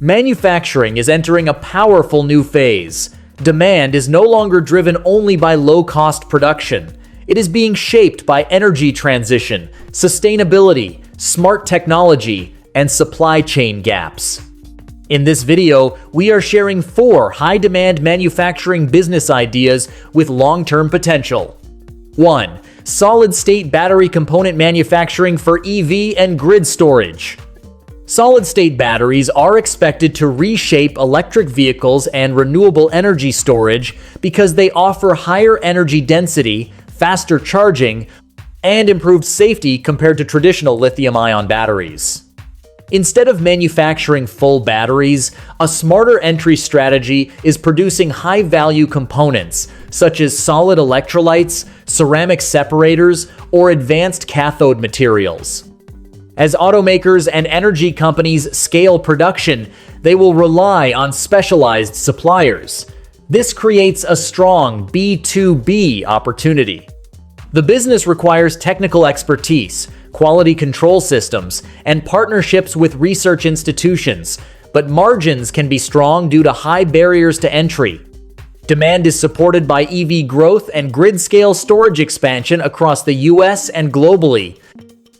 Manufacturing is entering a powerful new phase. Demand is no longer driven only by low-cost production. It is being shaped by energy transition, sustainability, smart technology, and supply chain gaps. In this video, we are sharing 4 high-demand manufacturing business ideas with long-term potential. 1. Solid-state battery component manufacturing for EV and grid storage. Solid-state batteries are expected to reshape electric vehicles and renewable energy storage because they offer higher energy density, faster charging, and improved safety compared to traditional lithium-ion batteries. Instead of manufacturing full batteries, a smarter entry strategy is producing high-value components such as solid electrolytes, ceramic separators, or advanced cathode materials. As automakers and energy companies scale production, they will rely on specialized suppliers. This creates a strong B2B opportunity. The business requires technical expertise, quality control systems, and partnerships with research institutions, but margins can be strong due to high barriers to entry. Demand is supported by EV growth and grid-scale storage expansion across the US and globally.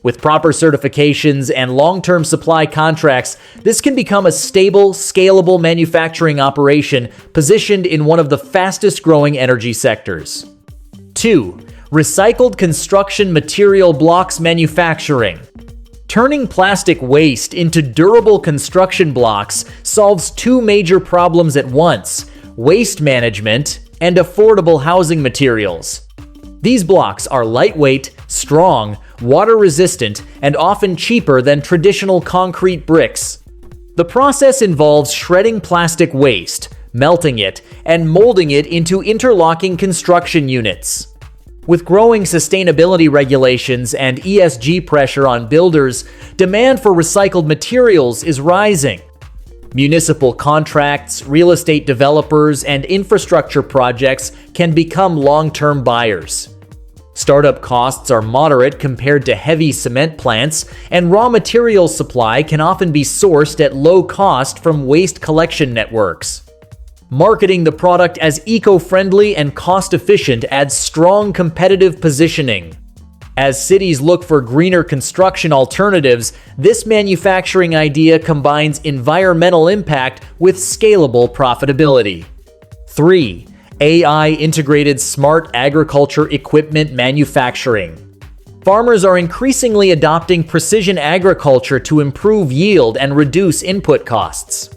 With proper certifications and long-term supply contracts, this can become a stable, scalable manufacturing operation positioned in one of the fastest-growing energy sectors. 2. Recycled construction material blocks manufacturing. Turning plastic waste into durable construction blocks solves 2 major problems at once: waste management and affordable housing materials. These blocks are lightweight, strong, water-resistant, and often cheaper than traditional concrete bricks. The process involves shredding plastic waste, melting it, and molding it into interlocking construction units. With growing sustainability regulations and ESG pressure on builders, demand for recycled materials is rising. Municipal contracts, real estate developers, and infrastructure projects can become long-term buyers. Startup costs are moderate compared to heavy cement plants, and raw material supply can often be sourced at low cost from waste collection networks. Marketing the product as eco-friendly and cost-efficient adds strong competitive positioning. As cities look for greener construction alternatives, this manufacturing idea combines environmental impact with scalable profitability. 3. AI-integrated smart agriculture equipment manufacturing. Farmers are increasingly adopting precision agriculture to improve yield and reduce input costs.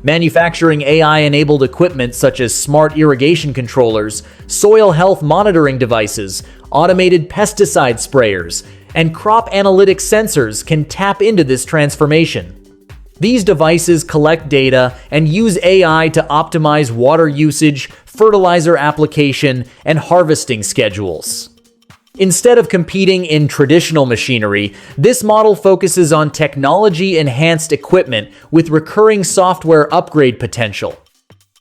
Manufacturing AI-enabled equipment such as smart irrigation controllers, soil health monitoring devices, automated pesticide sprayers, and crop analytics sensors can tap into this transformation. These devices collect data and use AI to optimize water usage, fertilizer application, and harvesting schedules. Instead of competing in traditional machinery, this model focuses on technology-enhanced equipment with recurring software upgrade potential.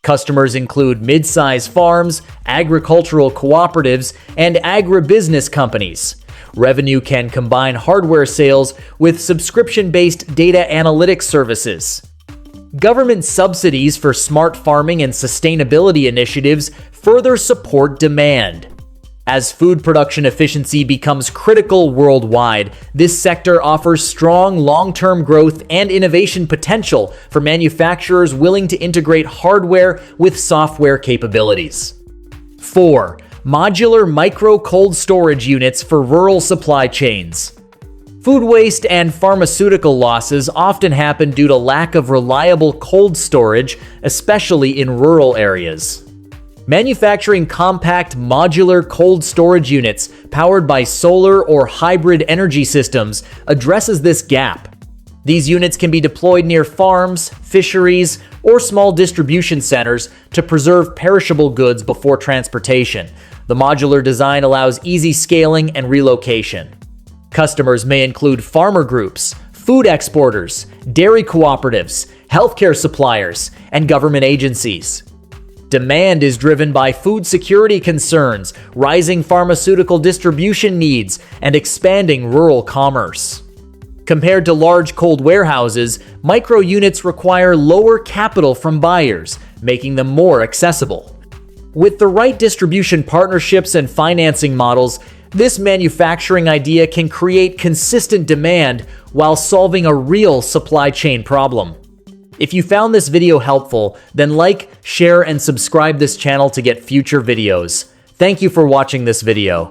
Customers include mid-size farms, agricultural cooperatives, and agribusiness companies. Revenue can combine hardware sales with subscription-based data analytics services. Government subsidies for smart farming and sustainability initiatives further support demand. As food production efficiency becomes critical worldwide, this sector offers strong long-term growth and innovation potential for manufacturers willing to integrate hardware with software capabilities. 4. Modular micro-cold storage units for rural supply chains. Food waste and pharmaceutical losses often happen due to lack of reliable cold storage, especially in rural areas. Manufacturing compact modular cold storage units powered by solar or hybrid energy systems addresses this gap. These units can be deployed near farms, fisheries, or small distribution centers to preserve perishable goods before transportation. The modular design allows easy scaling and relocation. Customers may include farmer groups, food exporters, dairy cooperatives, healthcare suppliers, and government agencies. Demand is driven by food security concerns, rising pharmaceutical distribution needs, and expanding rural commerce. Compared to large cold warehouses, micro units require lower capital from buyers, making them more accessible. With the right distribution partnerships and financing models, this manufacturing idea can create consistent demand while solving a real supply chain problem. If you found this video helpful, then like, share, and subscribe this channel to get future videos. Thank you for watching this video.